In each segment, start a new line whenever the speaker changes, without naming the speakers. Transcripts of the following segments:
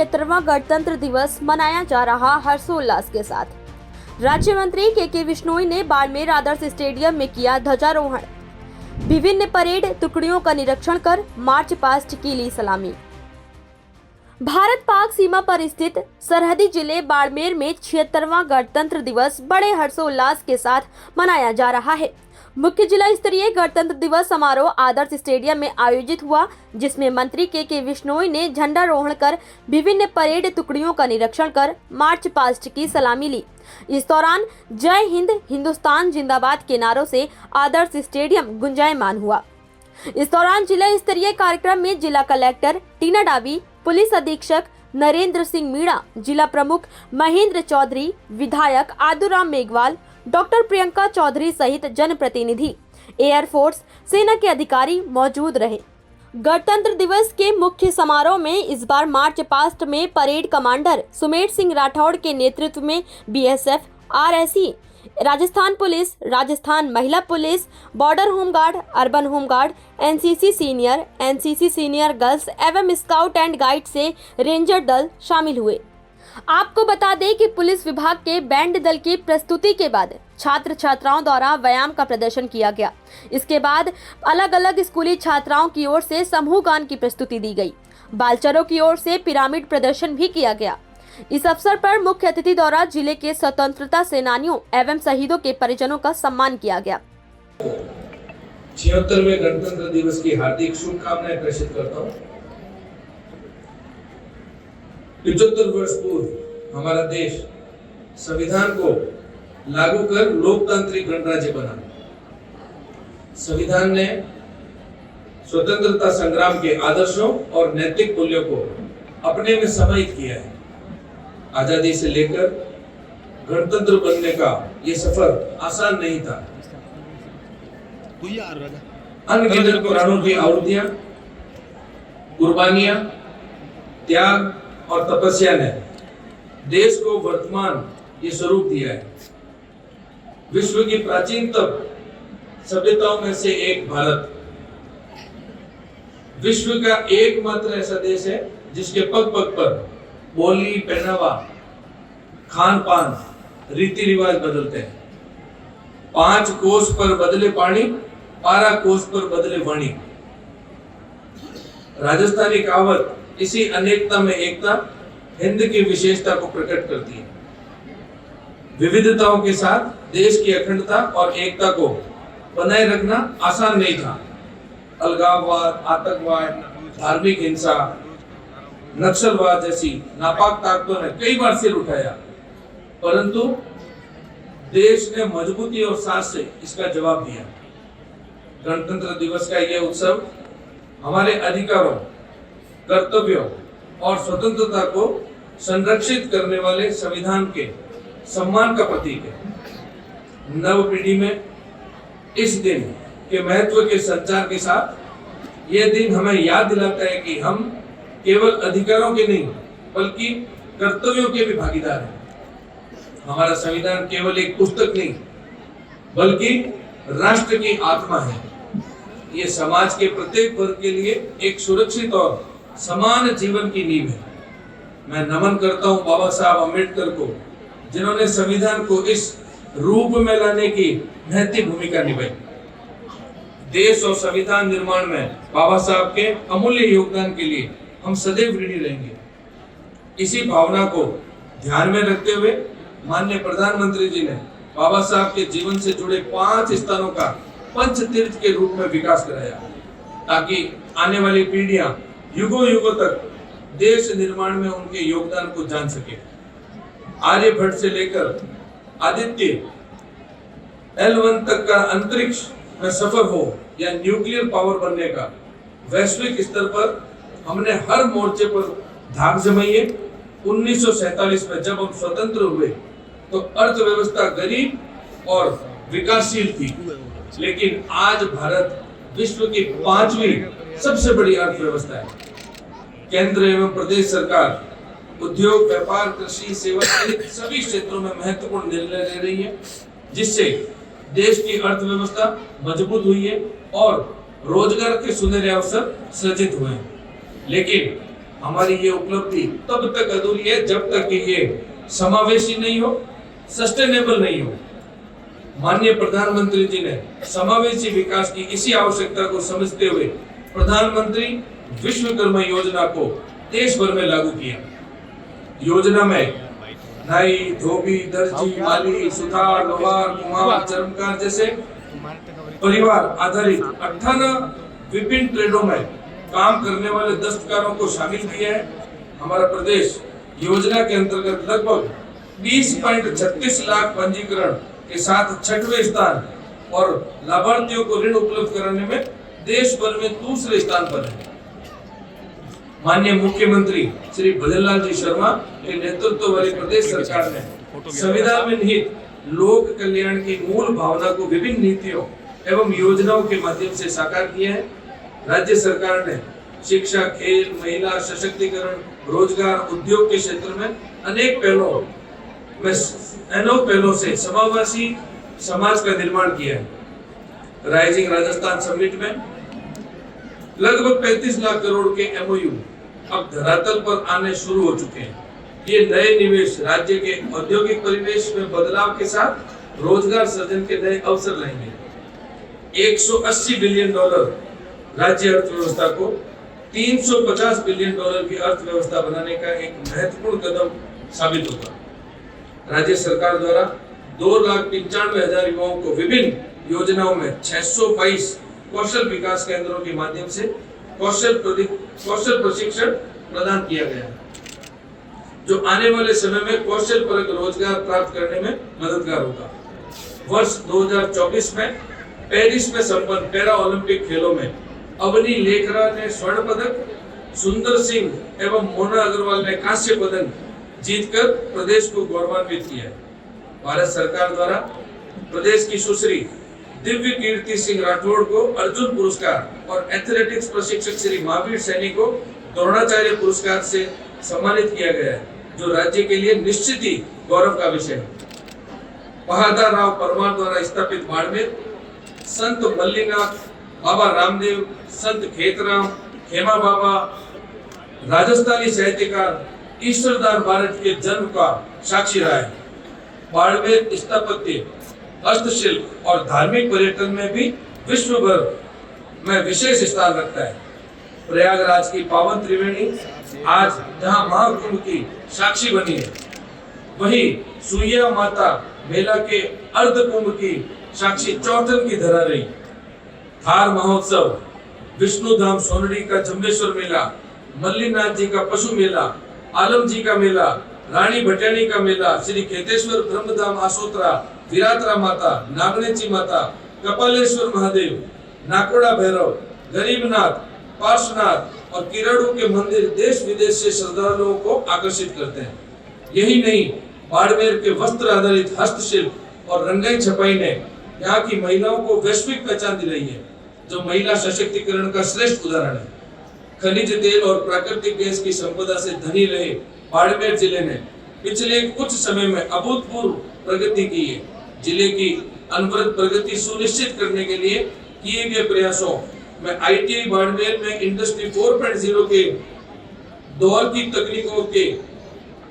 76वां गणतंत्र दिवस मनाया जा रहा हर्षोल्लास के साथ। राज्य मंत्री के बिश्नोई ने बाड़मेर आदर्श स्टेडियम में किया ध्वजारोहण, विभिन्न परेड टुकड़ियों का निरीक्षण कर मार्च पास्ट की ली सलामी। भारत पाक सीमा पर स्थित सरहदी जिले बाड़मेर में 76वां गणतंत्र दिवस बड़े हर्षोल्लास के साथ मनाया जा रहा है। मुख्य जिला स्तरीय गणतंत्र दिवस समारोह आदर्श स्टेडियम में आयोजित हुआ, जिसमें मंत्री के बिश्नोई ने झंडारोहण कर विभिन्न परेड टुकड़ियों का निरीक्षण कर मार्च पास्ट की सलामी ली। इस दौरान जय हिंद, हिंदुस्तान जिंदाबाद के नारों से आदर्श स्टेडियम गुंजायमान हुआ। इस दौरान जिला स्तरीय कार्यक्रम में जिला कलेक्टर टीना डाबी, पुलिस अधीक्षक नरेंद्र सिंह मीणा, जिला प्रमुख महेंद्र चौधरी, विधायक आदुराम मेघवाल, डॉक्टर प्रियंका चौधरी सहित जनप्रतिनिधि, एयरफोर्स, सेना के अधिकारी मौजूद रहे। गणतंत्र दिवस के मुख्य समारोह में इस बार मार्च पास्ट में परेड कमांडर सुमेर सिंह राठौड़ के नेतृत्व में BSF, RAC, Rajasthan police, Rajasthan महिला police, border home guard, urban home guard, NCC senior girls एवं स्काउट एंड गाइड से रेंजर दल शामिल हुए। आपको बता दें कि पुलिस विभाग के बैंड दल की प्रस्तुति के बाद छात्र छात्राओं द्वारा व्यायाम का प्रदर्शन किया गया। इसके बाद अलग अलग स्कूली छात्राओं की ओर से समूह गान की प्रस्तुति दी गई। बालचरों की ओर से पिरामिड प्रदर्शन भी किया गया। इस अवसर पर मुख्य अतिथि द्वारा जिले के स्वतंत्रता सेनानियों एवं शहीदों के परिजनों का सम्मान किया गया।
76वें गणतंत्र दिवस की हार्दिक शुभकामनाएं प्रेषित करता हूं। 75 वर्ष पूर्व हमारा देश संविधान को लागू कर लोकतांत्रिक गणराज्य बना। संविधान ने स्वतंत्रता संग्राम के आदर्शों और नैतिक मूल्यों को अपने में समाहित किया है। आजादी से लेकर गणतंत्र बनने का ये सफर आसान नहीं था। अनगिनत प्राणों की आहुतियां, कुर्बानियां, त्याग और तपस्या ने देश को वर्तमान ये स्वरूप दिया है। विश्व की प्राचीनतम सभ्यताओं में से एक भारत विश्व का एकमात्र ऐसा देश है जिसके पग पग पर बोली, पहनावा, खान पान, रीति रिवाज बदलते हैं। 5 कोस पर बदले पानी, 12 कोस पर बदले वाणी। राजस्थानी कहावत इसी अनेकता में एकता, हिंद की विशेषता को प्रकट करती है। विविधताओं के साथ देश की अखंडता और एकता को बनाए रखना आसान नहीं था। अलगाववाद, आतंकवाद, धार्मिक हिंसा, नक्सलवाद जैसी नापाक ताकतों ने कई बार सिर उठाया, परंतु देश ने मजबूती और साहस से इसका जवाब दिया। गणतंत्र दिवस का यह उत्सव हमारे अधिकारों, कर्तव्यों और स्वतंत्रता को संरक्षित करने वाले संविधान के सम्मान का प्रतीक है। नव पीढ़ी में इस दिन के महत्व के संचार के साथ यह दिन हमें याद दिलाता है कि हम केवल अधिकारों के नहीं बल्कि कर्तव्यों के भी भागीदार हैं। हमारा संविधान केवल एक पुस्तक नहीं बल्कि राष्ट्र की आत्मा है। ये समाज के प्रत्येक वर्ग के लिए एक सुरक्षित और समान जीवन की नींव है। मैं नमन करता हूं बाबा साहब अम्बेडकर को, जिन्होंने संविधान को इस रूप में लाने की महत्वपूर्ण भूमिका निभाई। देश और संविधान निर्माण में बाबा साहब के अमूल्य योगदान के लिए हम सदैव ऋणी रहेंगे। इसी भावना को ध्यान में रखते हुए माननीय प्रधानमंत्री जी ने बाबा साहब के जीवन से जुड़े 5 स्थानों का पंच तीर्थ के रूप में विकास कराया, ताकि आने वाली पीढ़ियां युगों युगों तक देश निर्माण में उनके योगदान को जान सके। आर्यभट्ट से लेकर आदित्य L1 तक का अंतरिक्ष में सफर हो या न्यूक्लियर पावर बनने का, वैश्विक स्तर पर हमने हर मोर्चे पर धाक जमाई है। 1947 में जब हम स्वतंत्र हुए तो अर्थव्यवस्था गरीब और विकासशील थी, लेकिन आज भारत विश्व की 5वीं सबसे बड़ी अर्थव्यवस्था है। केंद्र एवं प्रदेश सरकार उद्योग, व्यापार, कृषि, सेवा सहित सभी क्षेत्रों में महत्वपूर्ण निर्णय ले रही है, जिससे देश की अर्थव्यवस्था मजबूत हुई है और रोजगार के सुनहरे अवसर सृजित हुए हैं। लेकिन हमारी ये उपलब्धि तब तक अधूरी है जब तक कि ये समावेशी नहीं हो, सस्टेनेबल नहीं हो। माननीय प्रधानमंत्री जी ने समावेशी विकास की इसी आवश्यकता को समझते हुए प्रधानमंत्री विश्वकर्मा योजना को देश भर में लागू किया। योजना में नाई, धोबी, दर्जी, माली, सुथार, लोहार, कुम्हार, चर्मकार जैसे परिवार आधारित 58 विभिन्न ट्रेडों में काम करने वाले दस्तकारों को शामिल किया है। हमारा प्रदेश योजना के अंतर्गत लगभग 20.36 लाख पंजीकरण के साथ 6वें स्थान और लाभार्थियों को ऋण उपलब्ध कराने में देश भर में दूसरे स्थान पर है। माननीय मुख्यमंत्री श्री भजनलाल जी शर्मा के नेतृत्व वाली प्रदेश सरकार ने संविधान में निहित लोक कल्याण की मूल भावना को विभिन्न नीतियों एवं योजनाओं के माध्यम से साकार किया है। राज्य सरकार ने शिक्षा, खेल, महिला सशक्तिकरण, रोजगार, उद्योग के क्षेत्र में अनेक पहलों से समावेशी समाज का निर्माण किया है। राइजिंग राजस्थान समिट में लगभग 35 लाख करोड़ के एमओयू अब धरातल पर आने शुरू हो चुके हैं। ये नए निवेश राज्य के औद्योगिक परिवेश में बदलाव के साथ रोजगार सृजन के नए अवसर लाएंगे। 180 बिलियन डॉलर राज्य अर्थव्यवस्था को 350 बिलियन डॉलर की अर्थव्यवस्था बनाने का एक महत्वपूर्ण कदम साबित होगा। राज्य सरकार द्वारा 2,95,000 युवाओं को विभिन्न योजनाओं में 622 कौशल विकास केंद्रों के माध्यम से कौशल प्रशिक्षण प्रदान किया गया है, जो आने वाले समय में कौशल परक रोजगार प्राप्त करने में मददगार होगा। वर्ष 2024 में पेरिस में संपन्न पैरा ओलंपिक खेलों में अवनी लेखरा ने स्वर्ण पदक, सुंदर सिंह एवं मोना अग्रवाल ने कांस्य पदक जीतकर प्रदेश को गौरवान्वित किया है। भारत सरकार द्वारा प्रदेश की सुश्री दिव्य कीर्ति सिंह राठौड़ को अर्जुन पुरस्कार और एथलेटिक्स प्रशिक्षक श्री महावीर सैनी को द्रोणाचार्य पुरस्कार से सम्मानित किया गया है, जो राज्य के लिए निश्चित ही गौरव का विषय है। बहादुर राव परमार द्वारा स्थापित बाड़मेर, संत मल्लीनाथ, बाबा रामदेव, संत खेतराम, खेमा बाबा, राजस्थानी साहित्यकार ईश्वरदान बारट के जन्म का साक्षी रहा है। बाड़मेर स्थापत्य, हस्तशिल्प और धार्मिक पर्यटन में भी विश्व भर में विशेष स्थान रखता है। प्रयागराज की पावन त्रिवेणी आज जहां महाकुंभ की साक्षी बनी है, वहीं सुइया माता मेला के अर्ध कुंभ की साक्षी चौथन की धरा रही। थार महोत्सव, विष्णु धाम सोनड़ी का जम्बेश्वर मेला, मल्लीनाथ जी का पशु मेला, आलम जी का मेला, रानी भटियाणी का मेला, श्री खेतेश्वर ब्रह्मधाम आसोत्रा, विरात्रा माता, नागनेची माता, कपालेश्वर महादेव, नाकोड़ा भैरव, गरीबनाथ, पार्श्वनाथ और किराड़ू के मंदिर देश विदेश से श्रद्धालुओं को आकर्षित करते हैं। यही नहीं, बाड़मेर के वस्त्र आधारित हस्तशिल्प और रंगाई छपाई ने यहाँ की महिलाओं को वैश्विक पहचान दिलाई है, जो महिला सशक्तिकरण का श्रेष्ठ उदाहरण है। खनिज तेल और प्राकृतिक गैस की संपदा से धनी रहे बाड़मेर जिले ने पिछले कुछ समय में अभूतपूर्व प्रगति की है। जिले की अनवरत प्रगति सुनिश्चित करने के लिए किए गए प्रयासों में आईटीआई बाड़मेर में इंडस्ट्री 4.0 के दौर की तकनीकों के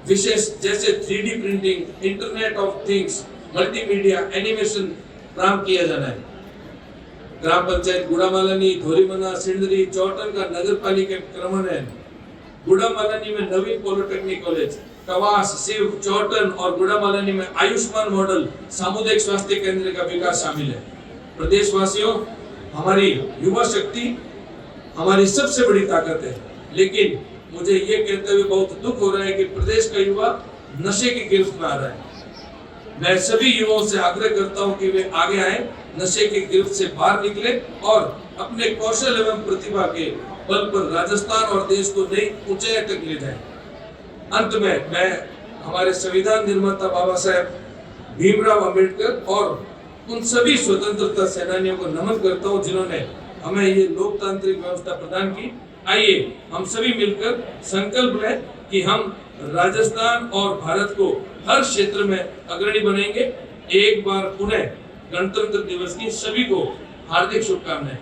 विशेष जैसे 3D printing, internet of things, multimedia, animation प्रारंभ किया जाना है। ग्राम पंचायत गुड़ामालानी, धोरीमना, सिंदरी, चौटन का नगर पालिका क्रमान्वयन, गुड़ामालानी में नवीन पॉलिटेक्निक कॉलेज, कवास, शिव, चौटन और गुड़ामालानी में आयुष्मान मॉडल सामुदायिक स्वास्थ्य केंद्र का विकास शामिल है। प्रदेशवासियों, हमारी युवा शक्ति हमारी सबसे बड़ी ताकत है, लेकिन मुझे ये कहते हुए बहुत दुख हो रहा है कि प्रदेश का युवा नशे की गिरफ्त में आ रहा है। मैं सभी युवाओं से आग्रह करता हूं कि वे आगे आए, नशे की गिरफ्त से बाहर निकले और अपने कौशल एवं प्रतिभा के बल पर राजस्थान और देश को नई ऊंचाई तक ले जाएं। अंत में मैं हमारे संविधान निर्माता बाबा साहेब भीमराव अंबेडकर और उन सभी स्वतंत्रता सेनानियों को नमन करता हूं, जिन्होंने हमें ये लोकतांत्रिक व्यवस्था प्रदान की। आइए हम सभी मिलकर संकल्प लें कि हम राजस्थान और भारत को हर क्षेत्र में अग्रणी बनेंगे। एक बार पुनः गणतंत्र दिवस की सभी को हार्दिक शुभकामनाएं।